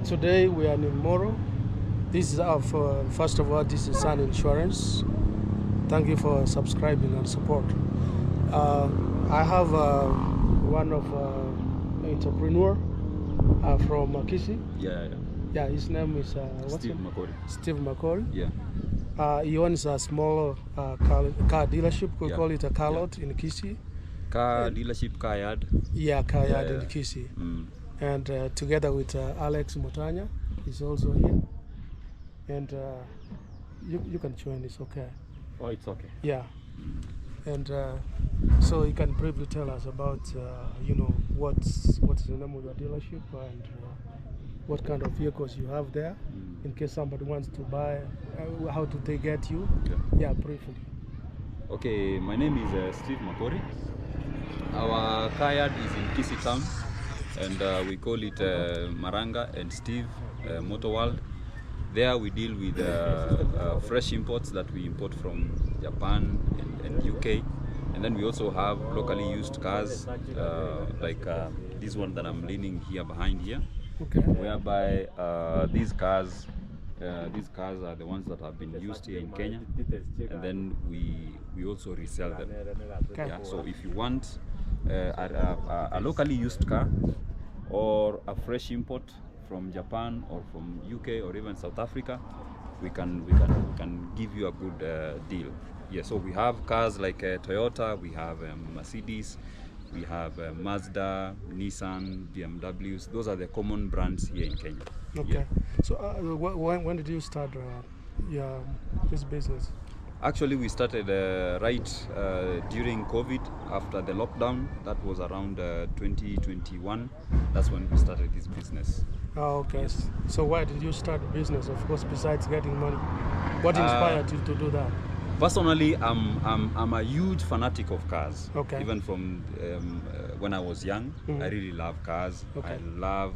Today we are in Moro. This is our first of all, this is Sun Insurance. Thank you for subscribing and support. I have one of entrepreneur from Kisii. Yeah, his name is Steve Motors. Steve Motors. Yeah. He owns a small car dealership. We call it a car lot in Kisii. Car dealership, car yard. Yeah, car yard in Kisii. And together with Alex Motanya, he's also here. And you can join. It's okay. Oh, it's okay. Yeah. And so you can briefly tell us about what's the name of your dealership and what kind of vehicles you have there, in case somebody wants to buy. How do they get you? Yeah, briefly. Okay, my name is Steve Motors. Our car yard is in Kisii town, and we call it Maranga and Steve Motor World. There we deal with fresh imports that we import from Japan and UK, and then we also have locally used cars like this one that I'm leaning here behind here. Okay. Whereby these cars are the ones that have been used here in Kenya, and then we also resell them. Okay. Yeah, so if you want a locally used car or a fresh import from Japan or from UK or even South Africa, we can give you a good deal. Yeah, so we have cars like Toyota, we have Mercedes, we have Mazda, Nissan, BMWs. Those are the common brands here in Kenya. Okay. Yeah. So when did you start this business? Actually, we started right during COVID, after the lockdown. That was around 2021. That's when we started this business. Oh, okay. Yes. So why did you start a business? Of course, besides getting money, what inspired you to do that? Personally, I'm a huge fanatic of cars. Okay. Even from when I was young, I really love cars. Okay. I love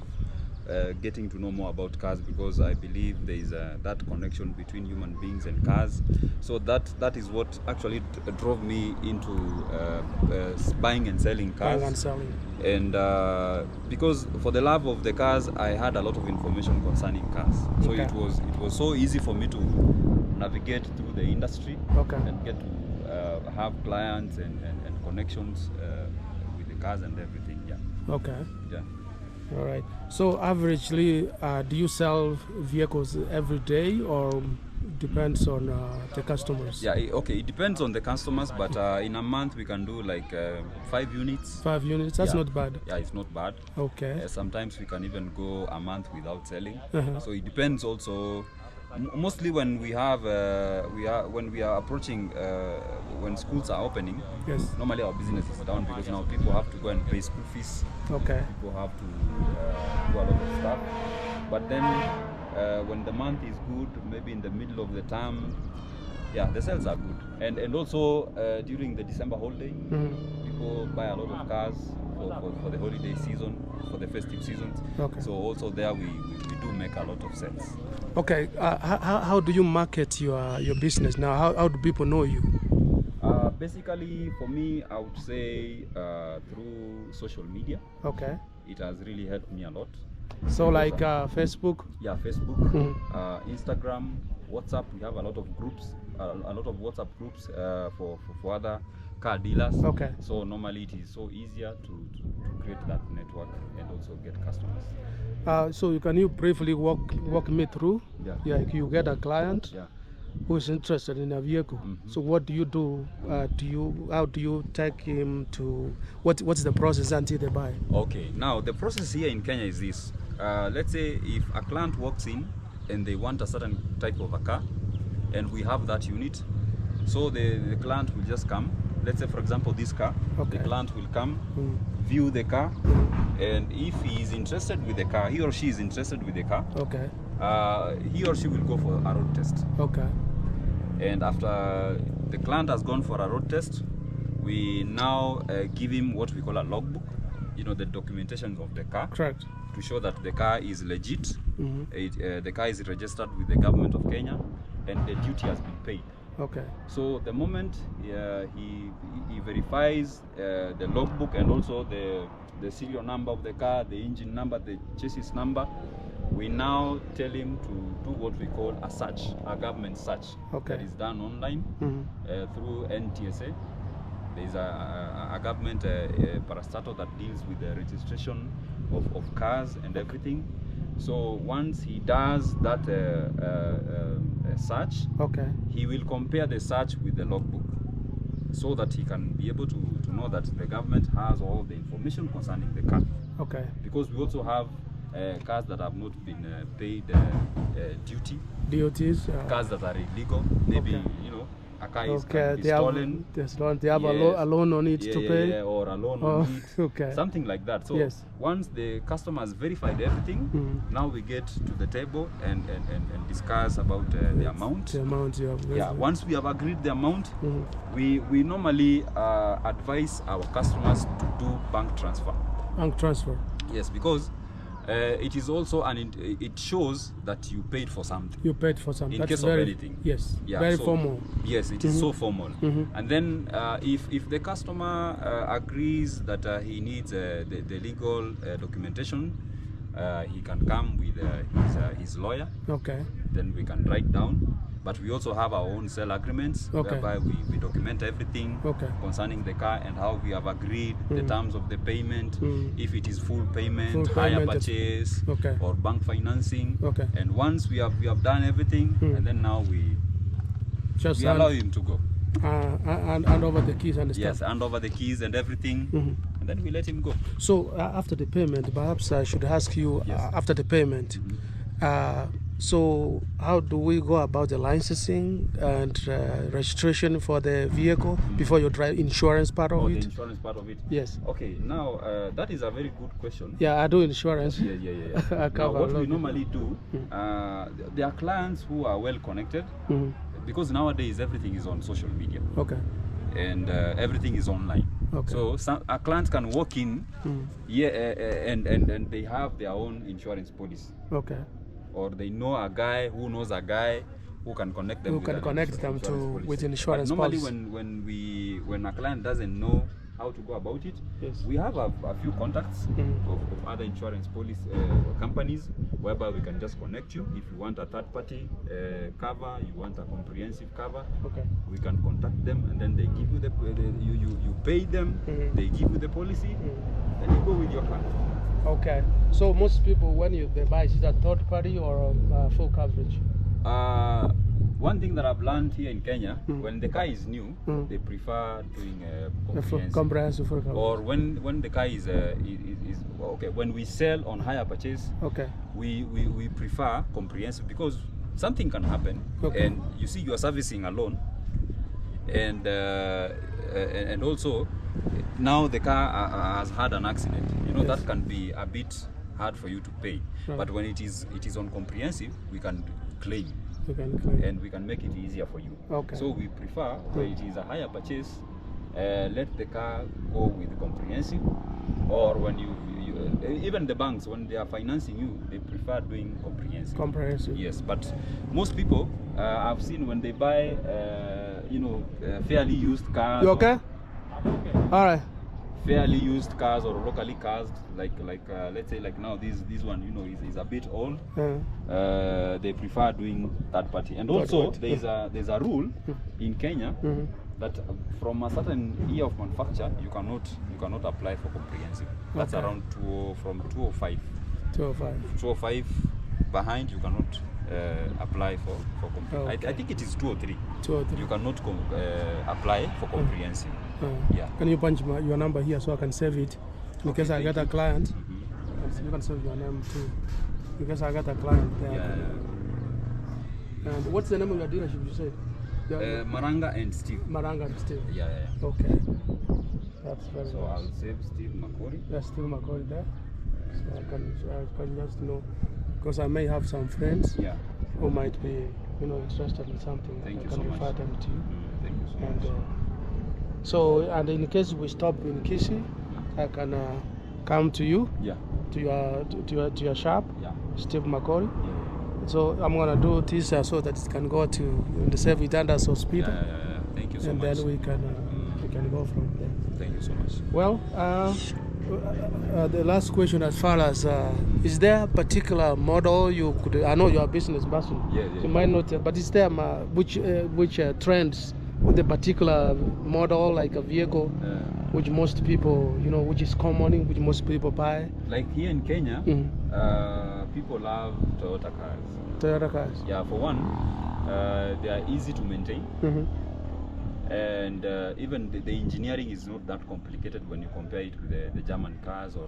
getting to know more about cars, because I believe there is that connection between human beings and cars. So that is what actually drove me into buying and selling cars. Buying and selling. And because for the love of the cars, I had a lot of information concerning cars. So Okay. it was so easy for me to navigate through the industry. Okay. And get to have clients and connections with the cars and everything. Yeah. Okay. Yeah. All right. So averagely, do you sell vehicles every day, or depends on the customers? Yeah. Okay. It depends on the customers, but in a month we can do like 5 units. 5 units. That's Yeah. not bad. Yeah, it's not bad. Okay. Sometimes we can even go a month without selling. Uh-huh. So it depends also. Mostly when we are approaching when schools are opening. Yes. Normally our business is down, because now people have to go and pay school fees. Okay. People have to do a lot of stuff. But then when the month is good, maybe in the middle of the term, yeah, the sales are good. And also during the December holiday, people buy a lot of cars for the holiday season, for the festive seasons. Okay. So also there we do make a lot of sales. Okay. How do you market your business now? How do people know you? Basically, for me, I would say through social media. Okay. It has really helped me a lot. So like Facebook? Yeah, Facebook, Instagram, WhatsApp. We have a lot of groups, a lot of WhatsApp groups for other car dealers. Okay. So normally it is so easier to create that network and also get customers. So can you briefly walk me through? Yeah. You get a client. Yeah. Who is interested in a vehicle. So what do you do? How do you take him to, what's the process until they buy? Okay, now the process here in Kenya is this. Let's say if a client walks in and they want a certain type of a car, and we have that unit, so the client will just come. Let's say, for example, this car. Okay. The client will come, view the car, and if he is interested with the car, he or she is interested with the car, Okay. He or she will go for a road test. Okay. And after the client has gone for a road test, we now give him what we call a logbook, the documentation of the car. Correct. To show that the car is legit. The car is registered with the government of Kenya, and the duty has been paid. Okay. So the moment he verifies the logbook and also the serial number of the car, the engine number, the chassis number, we now tell him to do what we call a search, a government search. Okay. That is done online through NTSA. There is a government parastatal that deals with the registration of cars and everything. So once he does that search, Okay. he will compare the search with the logbook, so that he can be able to know that the government has all the information concerning the car. Okay. Because we also have cars that have not been paid duty, DOTs. cars that are illegal. Maybe Okay. you know, a car is Okay. can be stolen. They have a loan on it to pay. Yeah, or a loan Oh, on it, okay. something like that. So Yes. once the customer has verified everything, now we get to the table and discuss about the amount. The amount you have. Yeah, once we have agreed the amount, we normally advise our customers to do bank transfer. Bank transfer. Yes, because it is also it shows that you paid for something. You paid for something. In That's case very, of anything. Yes. Yeah, very so, formal. Yes, it is so formal. And then if the customer agrees that he needs the legal documentation, he can come with his lawyer. Okay. Then we can write down. But we also have our own sale agreements, whereby we document everything concerning the car and how we have agreed the terms of the payment, if it is full payment, hire purchase, or bank financing. And once we have done everything, and then now we allow him to go. And over the keys and the stuff. Yes, hand over the keys and everything, and then we let him go. So after the payment, perhaps I should ask you, after the payment, so how do we go about the licensing and registration for the vehicle before you drive, insurance part of it? The insurance part of it? Yes. Okay, now that is a very good question. Yeah, I do insurance. Yeah. Now, what we normally do, there are clients who are well connected, because nowadays everything is on social media. Okay. And everything is online. Okay. So a client can walk in and they have their own insurance policy. Okay. Or they know a guy who knows a guy who can connect them with insurance normally policy. when a client doesn't know how to go about it, we have a few contacts of other insurance policy companies, whereby we can just connect you. If you want a third party cover, you want a comprehensive cover, we can contact them, and then they give you you pay them, they give you the policy, and you go with your car. Okay. So most people, when they buy, is it a third party or full coverage? One thing that I've learned here in Kenya, when the car is new, they prefer doing comprehensive full coverage. Or when the car is okay, when we sell on hire purchase, we prefer comprehensive, because something can happen, and you see you are servicing alone, and also now the car has had an accident. You know, that can be a bit hard for you to pay. But when it is on comprehensive, we can claim. And we can make it easier for you. So we prefer, when it is a hire purchase, let the car go with comprehensive, or when you even the banks, when they are financing you, they prefer doing comprehensive. Yes, but most people I've seen, when they buy fairly used cars. You okay? All right. Fairly used cars or locally cars, like let's say like now this one, you know, is a bit old. They prefer doing third party. And also there's a rule in Kenya that from a certain year of manufacture you cannot apply for comprehensive. That's around from 205. 205 behind, you cannot apply for comprehensive. I think it is 203. You cannot apply for comprehensive. Can you punch your number here so I can save it in case I get a client? You can save your name too, because I got a client there. And what's the name of your dealership, you said? Maranga and Steve. Maranga and Steve. Yeah. Okay. That's very so nice. I'll save Steve Makori. Yeah, Steve Makori there. So I can just know, because I may have some friends who might be, interested in something. Thank you so much. I can refer them to you. Thank you so much. And in case we stop in Kisii, I can come to you. To your shop. Steve Makori. So I'm gonna do this so that it can go to the service under so speed. Thank you so much. And then we can go from there. Thank you so much. Well, the last question, as far as is there a particular model you could? I know you're a business person. Yeah. You might not, but is there which trends with a particular model, like a vehicle, which most people, which is common, which most people buy? Like here in Kenya, people love Toyota cars. Toyota cars. Yeah, for one, they are easy to maintain. And even the engineering is not that complicated when you compare it with the German cars or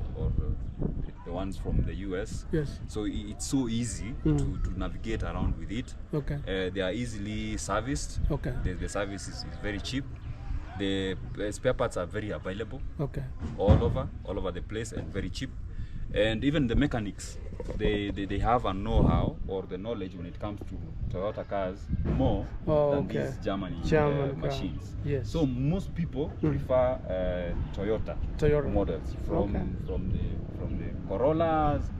the ones from the US. Yes. So it's so easy to navigate around with it. Okay. They are easily serviced. Okay. The service is very cheap. The spare parts are very available. Okay. All over the place, and very cheap. And even the mechanics, they have a know-how or the knowledge when it comes to Toyota cars more than these German machines. Yes. So most people prefer Toyota models from the Corollas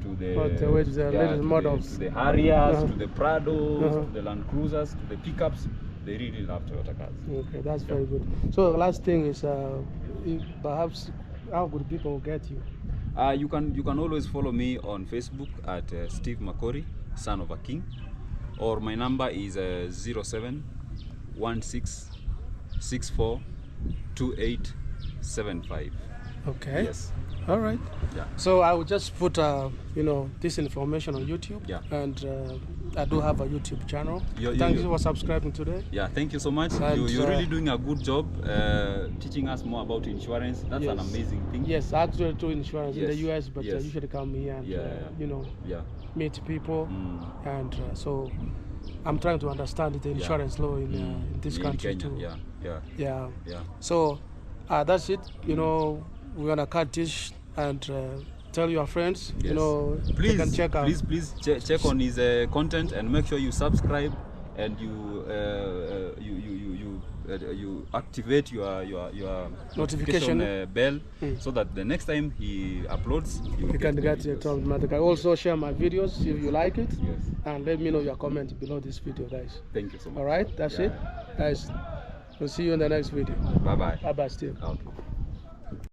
to the latest models, to the Harriers, to the Prados, to the Land Cruisers, to the pickups. They really love Toyota cars. Okay, that's very good. So the last thing is, perhaps, how could people get you? You can always follow me on Facebook at Steve Makori, son of a king, or my number is 0716642875. Okay. Yes. All right. Yeah. So I will just put this information on YouTube. Yeah. And I do have a YouTube channel. Thank you for subscribing today. Yeah, thank you so much. And, you're really doing a good job teaching us more about insurance. That's an amazing thing. Yes, I actually do insurance in the US, but yes. I usually come here and meet people, and so I'm trying to understand the insurance law in this country Kenya. too. Yeah. So that's it. We're gonna cut this and tell your friends. Yes. They can check out. Please check on his content, and make sure you subscribe and you activate your notification bell, so that the next time he uploads, you can get it automatically. Also share my videos if you like it. Yes. And let me know your comment below this video, guys. Thank you so much. All right, that's it, guys. We'll see you in the next video. Bye bye. Bye bye, Steve. Okay.